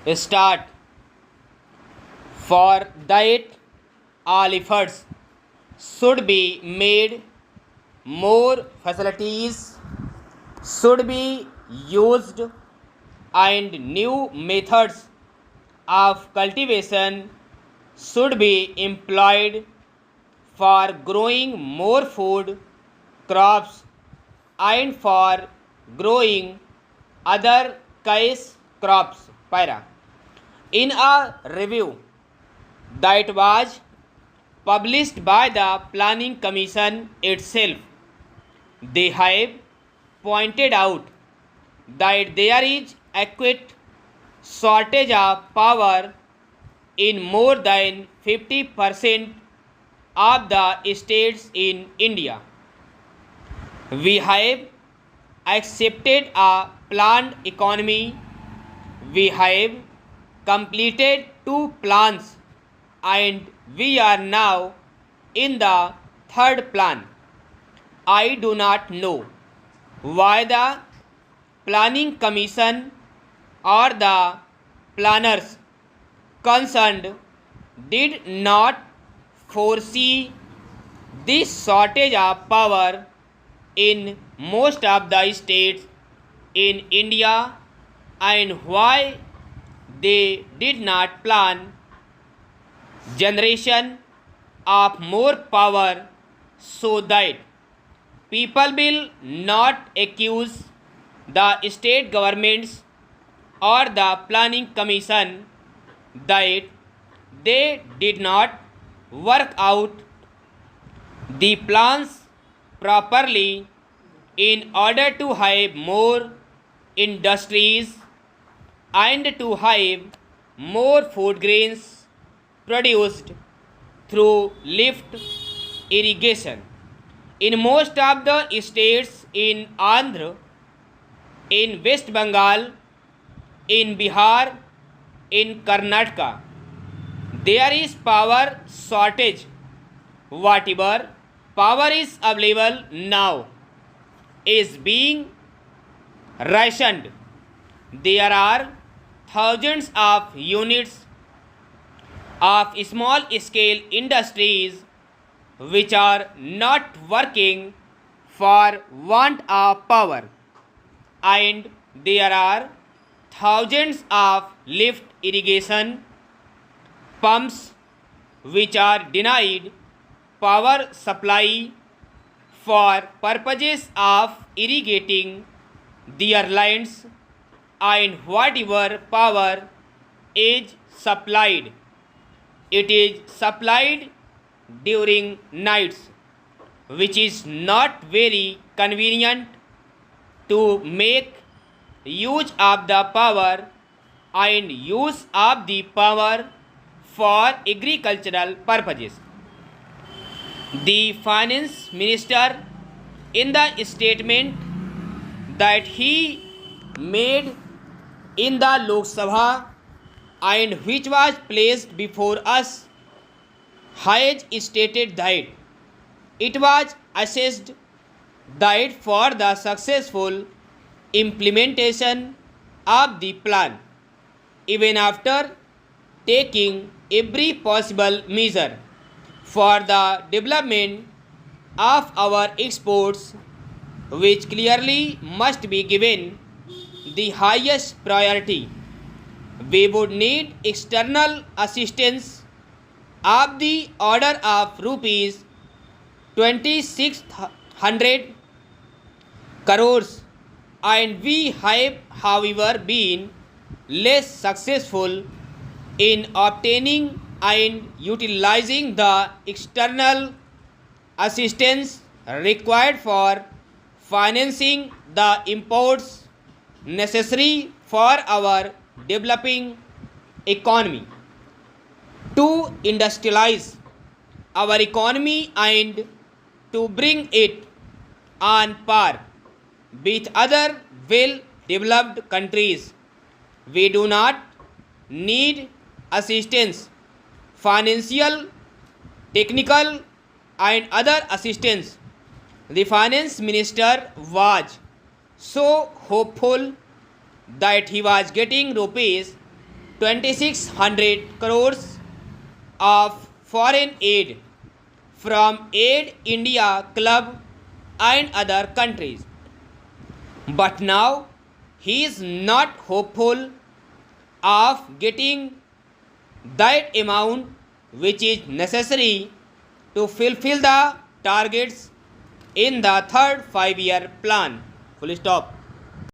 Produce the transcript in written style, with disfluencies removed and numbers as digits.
Start. For that, all efforts should be made, more facilities should be used, and new methods of cultivation should be employed for growing more food crops and for growing other cash crops. Para. In a review that was published by the Planning Commission itself, they have pointed out that there is acute shortage of power in more than 50% of the states in India. We have accepted a planned economy. We have completed 2 plans and we are now in the 3rd plan. I do not know why the Planning Commission or the planners concerned did not foresee this shortage of power in most of the states in India and why they did not plan generation of more power so that people will not accuse the state governments or the planning commission that they did not work out the plans properly in order to have more industries and to have more food grains produced through lift irrigation. In most of the states in Andhra, in West Bengal, in Bihar, in Karnataka, there is power shortage. Whatever power is available now is being rationed. There are thousands of units of small scale industries which are not working for want of power, and there are thousands of lift irrigation pumps which are denied power supply for purposes of irrigating their lands, and whatever power is supplied, it is supplied during nights, which is not very convenient to make use of the power and use of the power for agricultural purposes. The finance minister, in the statement that he made in the Lok Sabha and which was placed before us, has stated that it was assessed that for the successful implementation of the plan, even after taking every possible measure for the development of our exports, which clearly must be given the highest priority, we would need external assistance of the order of rupees 2600 crores, and we have however been less successful in obtaining and utilizing the external assistance required for financing the imports necessary for our developing economy. To industrialize our economy and to bring it on par with other well developed countries, we do not need assistance, financial, technical, and other assistance. The finance minister was so hopeful that he was getting rupees 2,600 crores of foreign aid from Aid India Club and other countries. But now he is not hopeful of getting that amount which is necessary to fulfill the targets in the third 5-year plan. Full stop.